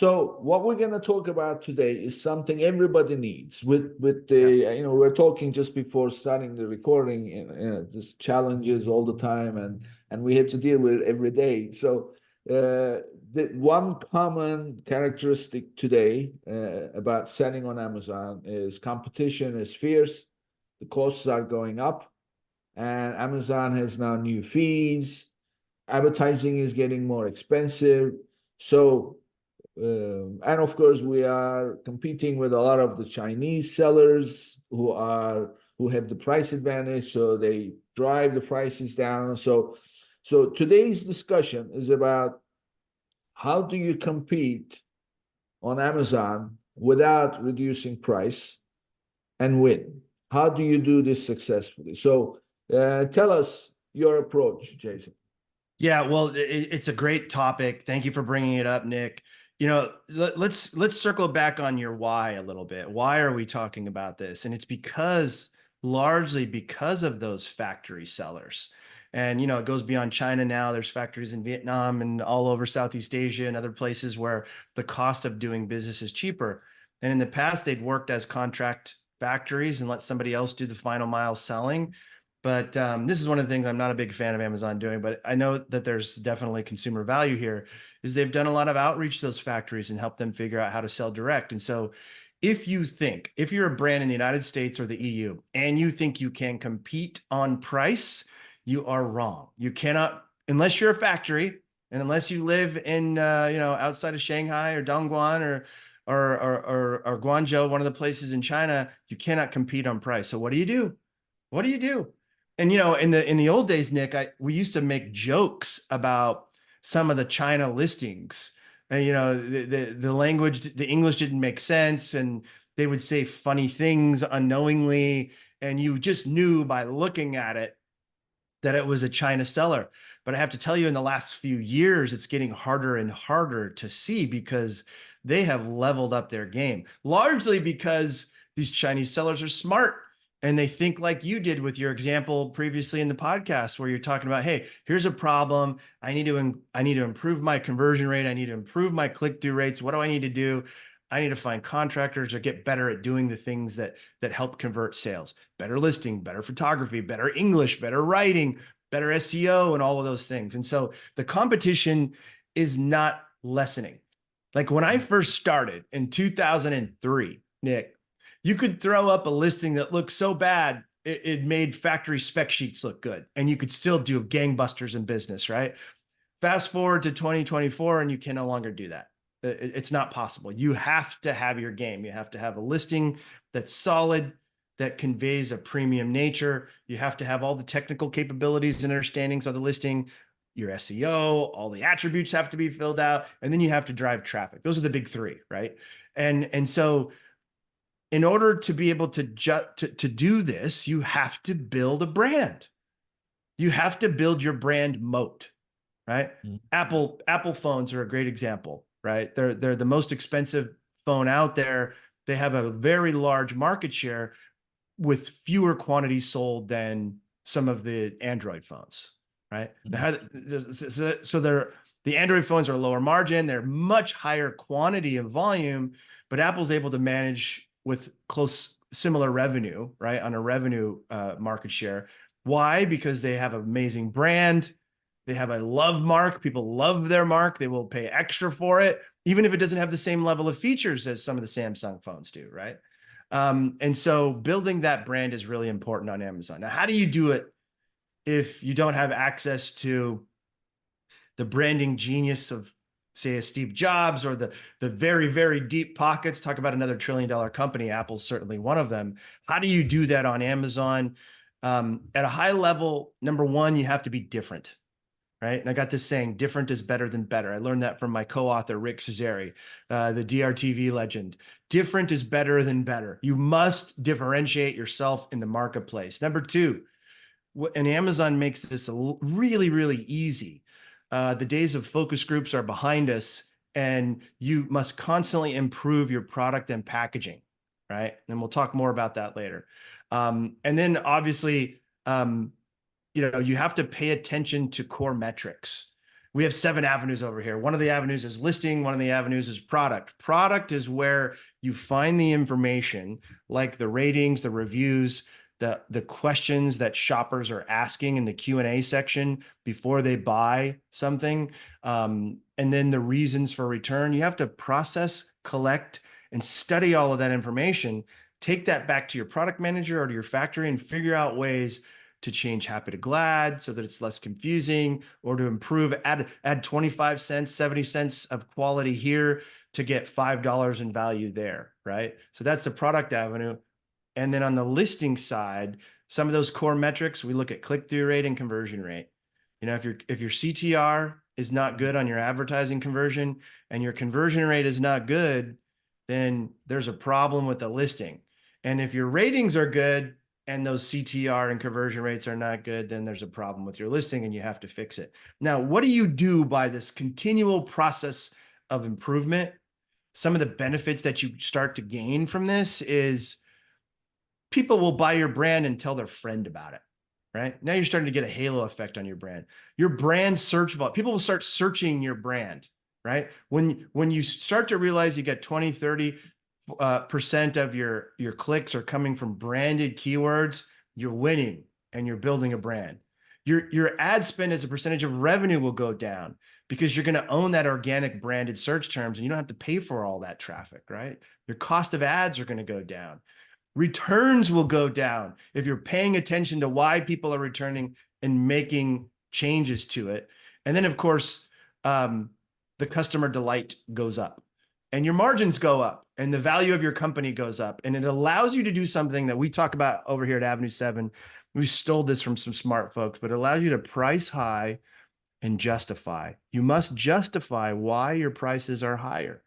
So what we're going to talk about today is something everybody needs. With the we're talking just before starting the recording. There's challenges all the time, and we have to deal with it every day. So the one common characteristic today about selling on Amazon is competition is fierce. The costs are going up, and Amazon has now new fees. Advertising is getting more expensive. So and of course, we are competing with a lot of the Chinese sellers who have the price advantage, so they drive the prices down. So today's discussion is about how do you compete on Amazon without reducing price and win? How do you do this successfully? So tell us your approach, Jason. Yeah, well, it's a great topic. Thank you for bringing it up, Nick. Let's circle back on your why a little bit. Why are we talking about this? And it's largely because of those factory sellers. And it goes beyond China now. There's factories in Vietnam and all over Southeast Asia and other places where the cost of doing business is cheaper. And in the past, they'd worked as contract factories and let somebody else do the final mile selling. But this is one of the things I'm not a big fan of Amazon doing, but I know that there's definitely consumer value here, is they've done a lot of outreach to those factories and helped them figure out how to sell direct. And so if you're a brand in the United States or the EU and you think you can compete on price, you are wrong. You cannot, unless you're a factory and unless you live in, outside of Shanghai or Dongguan or Guangzhou, one of the places in China, you cannot compete on price. So what do you do? What do you do? And in the old days, Nick, we used to make jokes about some of the China listings. And, the language, the English didn't make sense, and they would say funny things unknowingly, and you just knew by looking at it that it was a China seller. But I have to tell you, in the last few years, it's getting harder and harder to see because they have leveled up their game, largely because these Chinese sellers are smart. And they think like you did with your example previously in the podcast, where you're talking about, hey, here's a problem. I need to improve my conversion rate. I need to improve my click-through rates. What do I need to do? I need to find contractors or get better at doing the things that help convert sales. Better listing, better photography, better English, better writing, better SEO, and all of those things. And so the competition is not lessening. Like when I first started in 2003, Nick, you could throw up a listing that looked so bad, it made factory spec sheets look good, and you could still do gangbusters in business, right? Fast forward to 2024, and you can no longer do that. It's not possible. You have to have your game. You have to have a listing that's solid, that conveys a premium nature. You have to have all the technical capabilities and understandings of the listing, your SEO, all the attributes have to be filled out, and then you have to drive traffic. Those are the big three, right? And so in order to be able to do this, you have to build a brand. You have to build your brand moat, right? Mm-hmm. Apple phones are a great example, right? They're the most expensive phone out there. They have a very large market share with fewer quantities sold than some of the Android phones, right? Mm-hmm. So the Android phones are lower margin. They're much higher quantity and volume, but Apple's able to manage with similar revenue, right? On a revenue market share. Why? Because they have an amazing brand. They have a love mark. People love their mark. They will pay extra for it, even if it doesn't have the same level of features as some of the Samsung phones do, right? And so building that brand is really important on Amazon. Now, how do you do it if you don't have access to the branding genius of, say, a Steve Jobs, or the very, very deep pockets? Talk about another $1 trillion company. Apple's certainly one of them. How do you do that on Amazon? At a high level, number one, you have to be different, right? And I got this saying, different is better than better. I learned that from my co-author, Rick Cesari, the DRTV legend. Different is better than better. You must differentiate yourself in the marketplace. Number two, and Amazon makes this really, really easy. The days of focus groups are behind us, and you must constantly improve your product and packaging, right? And we'll talk more about that later. And then obviously, you have to pay attention to core metrics. we have 7 avenues over here. One of the avenues is listing. One of the avenues is product. Product is where you find the information like the ratings, the reviews, the questions that shoppers are asking in the Q&A section before they buy something. And then the reasons for return. You have to process, collect, and study all of that information. Take that back to your product manager or to your factory and figure out ways to change happy to glad so that it's less confusing, or to improve, add 25 cents, 70 cents of quality here to get $5 in value there, right? So that's the product avenue. And then on the listing side, some of those core metrics, we look at click-through rate and conversion rate. You know, if your CTR is not good on your advertising conversion and your conversion rate is not good, then there's a problem with the listing. And if your ratings are good and those CTR and conversion rates are not good, then there's a problem with your listing and you have to fix it. Now, what do you do by this continual process of improvement? Some of the benefits that you start to gain from this is people will buy your brand and tell their friend about it, right? Now you're starting to get a halo effect on your brand. Your brand search volume, people will start searching your brand, right? When you start to realize you get 20, 30% of your clicks are coming from branded keywords, you're winning and you're building a brand. Your ad spend as a percentage of revenue will go down because you're going to own that organic branded search terms and you don't have to pay for all that traffic, right? Your cost of ads are going to go down. Returns will go down if you're paying attention to why people are returning and making changes to it. And then, of course, the customer delight goes up and your margins go up and the value of your company goes up. And it allows you to do something that we talk about over here at Avenue 7. We stole this from some smart folks, but it allows you to price high and justify. You must justify why your prices are higher.